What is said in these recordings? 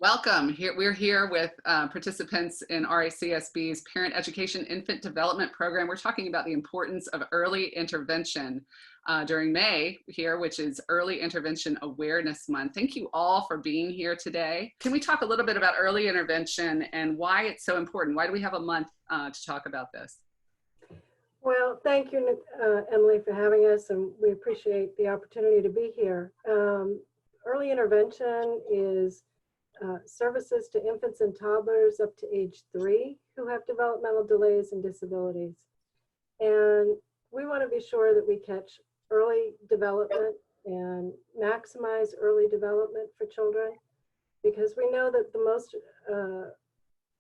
Welcome. We're here with participants in RACSB's Parent Education Infant Development Program. We're talking about the importance of early intervention during May here, which is Early Intervention Awareness Month. Thank you all for being here today. Can we talk a little bit about early intervention and why it's so important? Why do we have a month to talk about this? Well, thank you, Emily, for having us, and we appreciate the opportunity to be here. Early intervention is services to infants and toddlers up to age 3 who have developmental delays and disabilities. And we want to be sure that we catch early development and maximize early development for children, because we know that the most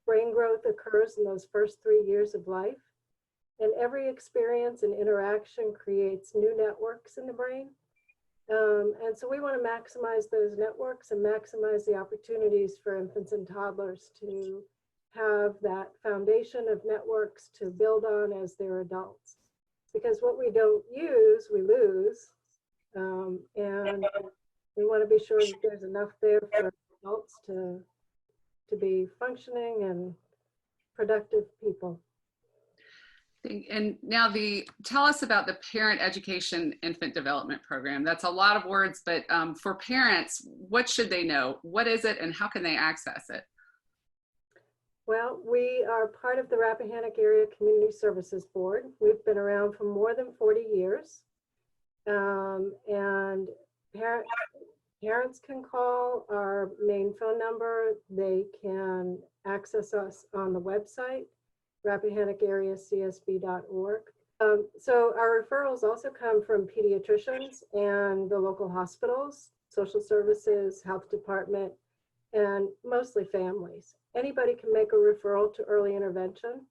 brain growth occurs in those first 3 years of life. And every experience and interaction creates new networks in the brain. And so we want to maximize those networks and maximize the opportunities for infants and toddlers to have that foundation of networks to build on as they're adults. Because what we don't use, we lose. And we want to be sure that there's enough there for adults to be functioning and productive people. And now tell us about the Parent Education Infant Development Program. That's a lot of words, but for parents, what should they know? What is it and how can they access it? Well, we are part of the Rappahannock Area Community Services Board. We've been around for more than 40 years. And parents can call our main phone number. They can access us on the website, RappahannockAreaCSB.org. So our referrals also come from pediatricians and the local hospitals, social services, health department, and mostly families. Anybody can make a referral to early intervention,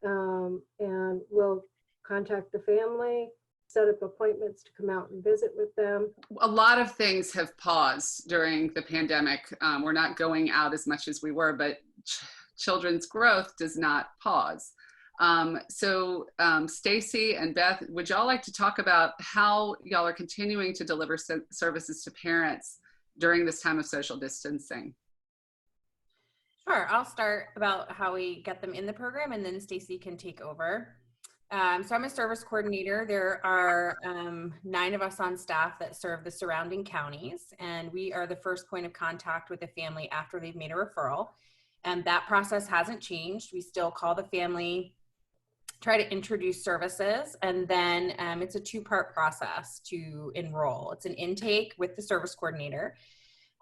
and we'll contact the family, set up appointments to come out and visit with them. A lot of things have paused during the pandemic. We're not going out as much as we were, but children's growth does not pause. So Stacy and Beth, would y'all like to talk about how y'all are continuing to deliver services to parents during this time of social distancing? Sure, I'll start about how we get them in the program and then Stacy can take over. So I'm a service coordinator. There are 9 of us on staff that serve the surrounding counties, and we are the first point of contact with the family after they've made a referral. And that process hasn't changed. We still call the family, try to introduce services, and then it's a 2-part process to enroll. It's an intake with the service coordinator,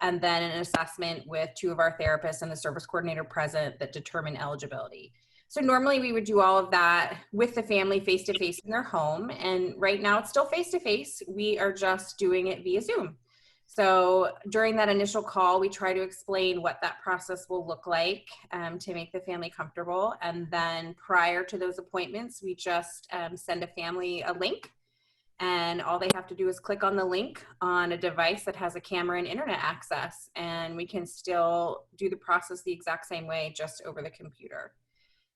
and then an assessment with 2 of our therapists and the service coordinator present that determine eligibility. So normally we would do all of that with the family face-to-face in their home, and right now it's still face-to-face. We are just doing it via Zoom. So during that initial call, we try to explain what that process will look like to make the family comfortable. And then prior to those appointments, we just send a family a link, and all they have to do is click on the link on a device that has a camera and internet access, and we can still do the process the exact same way, just over the computer.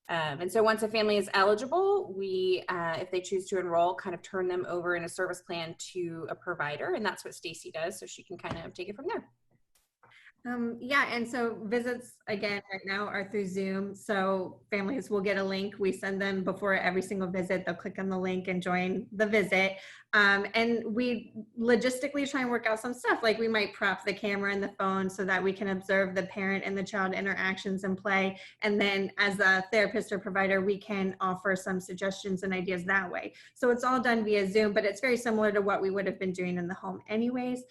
And so once a family is eligible, we, if they choose to enroll, kind of turn them over in a service plan to a provider, and that's what Stacy does, so she can kind of take it from there. Yeah, and so visits, again, right now are through Zoom. So families will get a link. We send them before every single visit. They'll click on the link and join the visit. And we logistically try and work out some stuff, like we might prop the camera and the phone so that we can observe the parent and the child interactions and play. And then as a therapist or provider, we can offer some suggestions and ideas that way. So it's all done via Zoom, but it's very similar to what we would have been doing in the home anyways.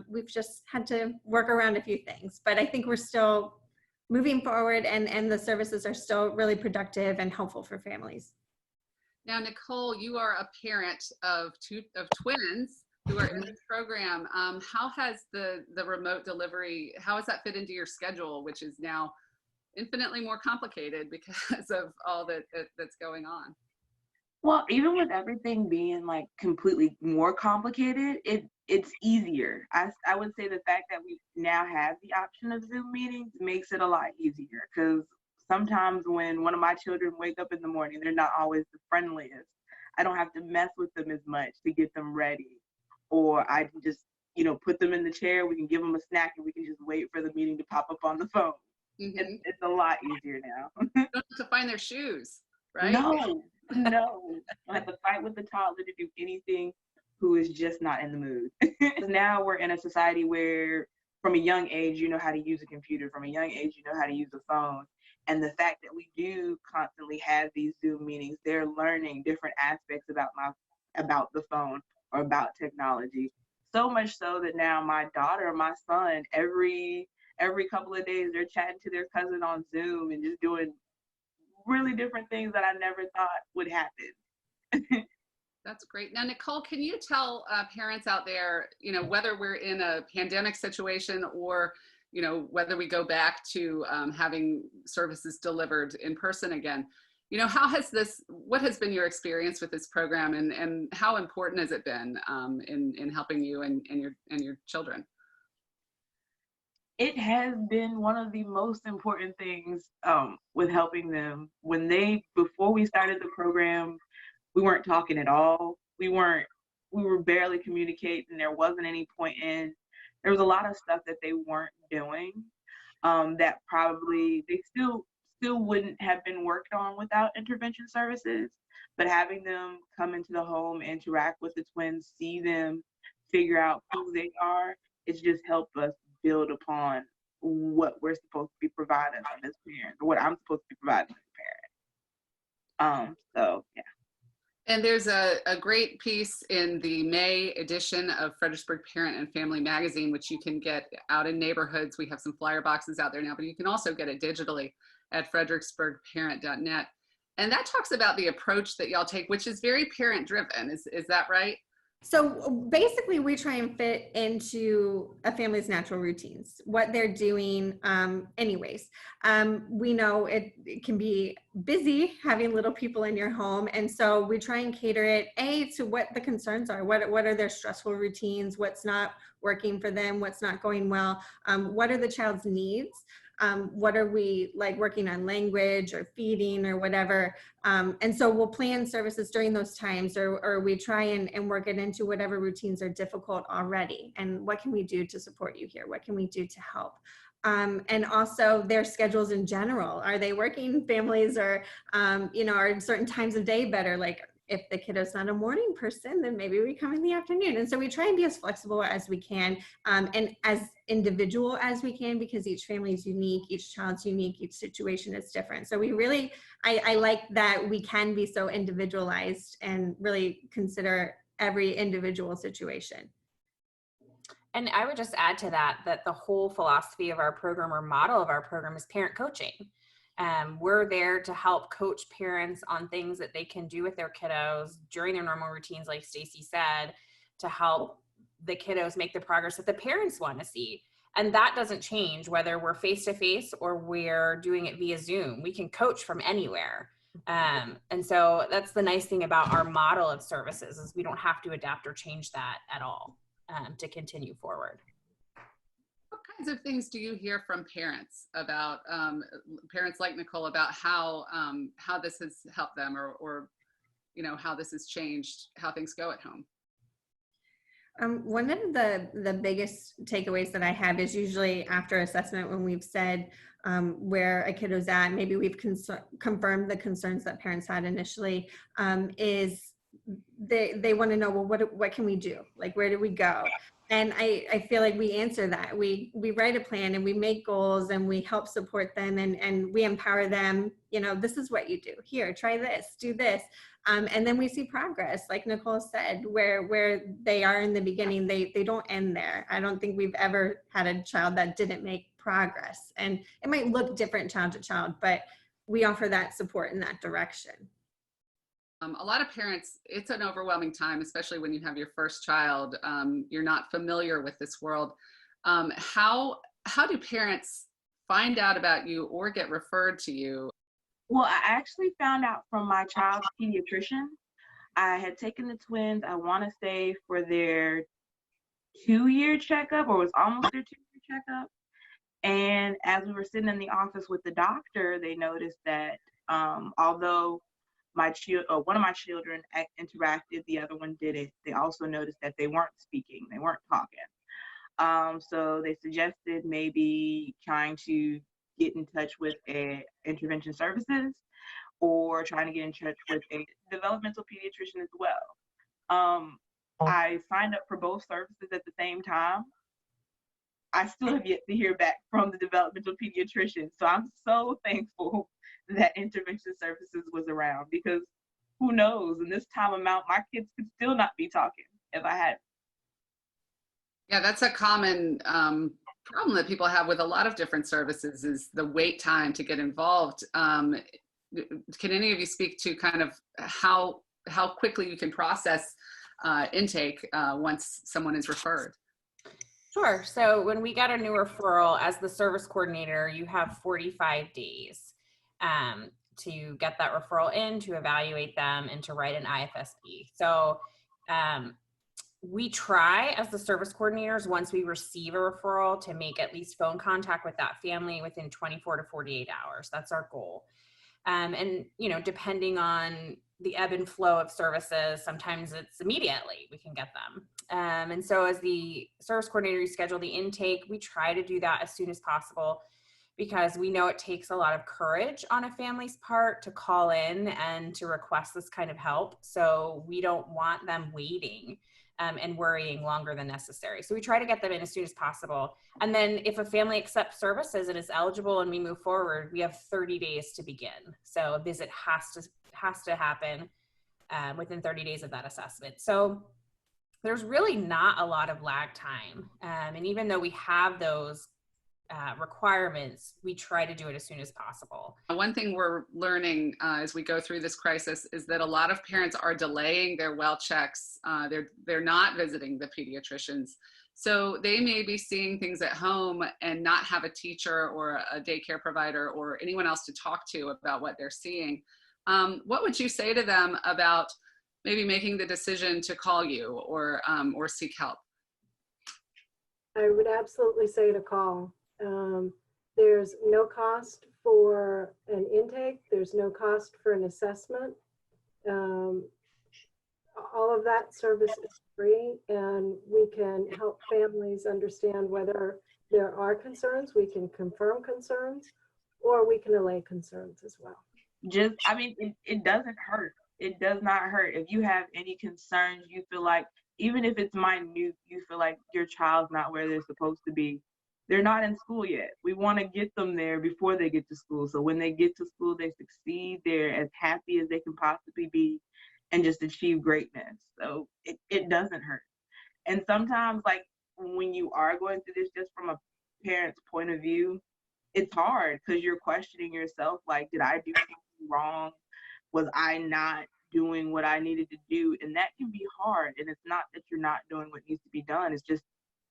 We've just had to work around a few things, but I think we're still moving forward, and the services are still really productive and helpful for families. Now, Nicole, you are a parent of twins who are in this program. How has the remote delivery, how has that fit into your schedule, which is now infinitely more complicated because of all that's going on? Well, even with everything being like completely more complicated, it's easier. I would say the fact that we now have the option of Zoom meetings makes it a lot easier, because sometimes when one of my children wake up in the morning, they're not always the friendliest. I don't have to mess with them as much to get them ready, or I can just put them in the chair, we can give them a snack, and we can just wait for the meeting to pop up on the phone. It's a lot easier now. Don't have to find their shoes, right? No. I have to fight with the toddler to do anything who is just not in the mood. Now we're in a society where from a young age, you know how to use a computer. From a young age, you know how to use a phone. And the fact that we do constantly have these Zoom meetings, they're learning different aspects about the phone or about technology. So much so that now my daughter, my son, every couple of days, they're chatting to their cousin on Zoom and just doing really different things that I never thought would happen. That's great. Now, Nicole, can you tell parents out there, whether we're in a pandemic situation or, whether we go back to having services delivered in person again, what has been your experience with this program, and how important has it been in helping you and your children? It has been one of the most important things with helping them. Before we started the program, we weren't talking at all. We were barely communicating. There wasn't any point in. There was a lot of stuff that they weren't doing that probably they still wouldn't have been worked on without intervention services. But having them come into the home, interact with the twins, see them, figure out who they are, it's just helped us build upon what we're supposed to be providing as parents, or what I'm supposed to be providing as a parent. So yeah. And there's a great piece in the May edition of Fredericksburg Parent and Family Magazine, which you can get out in neighborhoods. We have some flyer boxes out there now, but you can also get it digitally at fredericksburgparent.net. And that talks about the approach that y'all take, which is very parent driven. Is that right? So basically, we try and fit into a family's natural routines, what they're doing anyways. We know it can be busy having little people in your home. And so we try and cater it, to what the concerns are. What are their stressful routines? What's not working for them? What's not going well? What are the child's needs? What are we working on, language or feeding or whatever. And so we'll plan services during those times, or we try and work it into whatever routines are difficult already. And what can we do to support you here? What can we do to help? And also their schedules in general. Are they working families, or, are certain times of day better? Like if the kiddo's not a morning person, then maybe we come in the afternoon. And so we try and be as flexible as we can, and as individual as we can, because each family is unique, each child's unique, each situation is different. So we really, I like that we can be so individualized and really consider every individual situation. And I would just add to that the whole philosophy of our program, or model of our program, is parent coaching. We're there to help coach parents on things that they can do with their kiddos during their normal routines, like Stacy said, to help the kiddos make the progress that the parents want to see. And that doesn't change whether we're face-to-face or we're doing it via Zoom. We can coach from anywhere. And so that's the nice thing about our model of services, is we don't have to adapt or change that at all to continue forward. What kinds of things do you hear from parents about, parents like Nicole, about how this has helped them, or how this has changed how things go at home? One of the biggest takeaways that I have is usually after assessment, when we've said where a kiddo's at, maybe we've confirmed the concerns that parents had initially, is they want to know, well, what can we do? Like, where do we go? And I feel like we answer that. We write a plan and we make goals and we help support them and we empower them. This is what you do. Here, try this, do this. And then we see progress, like Nicole said, where they are in the beginning, they don't end there. I don't think we've ever had a child that didn't make progress. And it might look different child to child, but we offer that support in that direction. A lot of parents, it's an overwhelming time, especially when you have your first child. You're not familiar with this world. How do parents find out about you or get referred to you? Well, I actually found out from my child's pediatrician. I had taken the twins, I want to say, for their 2-year checkup, or it was almost their 2-year checkup. And as we were sitting in the office with the doctor, they noticed that although one of my children interacted, the other one didn't. They also noticed that they weren't speaking, they weren't talking. So they suggested maybe trying to get in touch with a intervention services or trying to get in touch with a developmental pediatrician as well. I signed up for both services at the same time. I still have yet to hear back from the developmental pediatrician. So I'm so thankful that intervention services was around, because who knows, in this time amount, my kids could still not be talking if I had. Yeah, that's a common problem that people have with a lot of different services, is the wait time to get involved. Can any of you speak to kind of how quickly you can process intake once someone is referred? Sure. So when we get a new referral, as the service coordinator, you have 45 days to get that referral in, to evaluate them, and to write an IFSP. So we try, as the service coordinators, once we receive a referral, to make at least phone contact with that family within 24 to 48 hours. That's our goal. And, you know, depending on the ebb and flow of services, sometimes it's immediately we can get them. And so as the service coordinator, you schedule the intake, we try to do that as soon as possible, because we know it takes a lot of courage on a family's part to call in and to request this kind of help. So we don't want them waiting and worrying longer than necessary. So we try to get them in as soon as possible. And then if a family accepts services and is eligible and we move forward, we have 30 days to begin. So a visit has to happen within 30 days of that assessment. So there's really not a lot of lag time. And even though we have those requirements, we try to do it as soon as possible. One thing we're learning as we go through this crisis is that a lot of parents are delaying their well checks. They're not visiting the pediatricians. So they may be seeing things at home and not have a teacher or a daycare provider or anyone else to talk to about what they're seeing. What would you say to them about maybe making the decision to call you or seek help? I would absolutely say to call. There's no cost for an intake. There's no cost for an assessment. All of that service is free, and we can help families understand whether there are concerns. We can confirm concerns, or we can allay concerns as well. It doesn't hurt. It does not hurt. If you have any concerns, you feel like, even if it's minute, you feel like your child's not where they're supposed to be. They're not in school yet. We want to get them there before they get to school. So when they get to school, they succeed. They're as happy as they can possibly be and just achieve greatness. So it doesn't hurt. And sometimes, like, when you are going through this, just from a parent's point of view, it's hard because you're questioning yourself, like, did I do something wrong? Was I not doing what I needed to do? And that can be hard. And it's not that you're not doing what needs to be done. It's just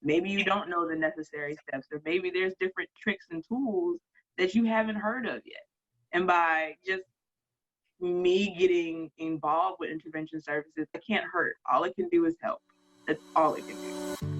maybe you don't know the necessary steps, or maybe there's different tricks and tools that you haven't heard of yet. And by just me getting involved with intervention services, it can't hurt. All it can do is help. That's all it can do.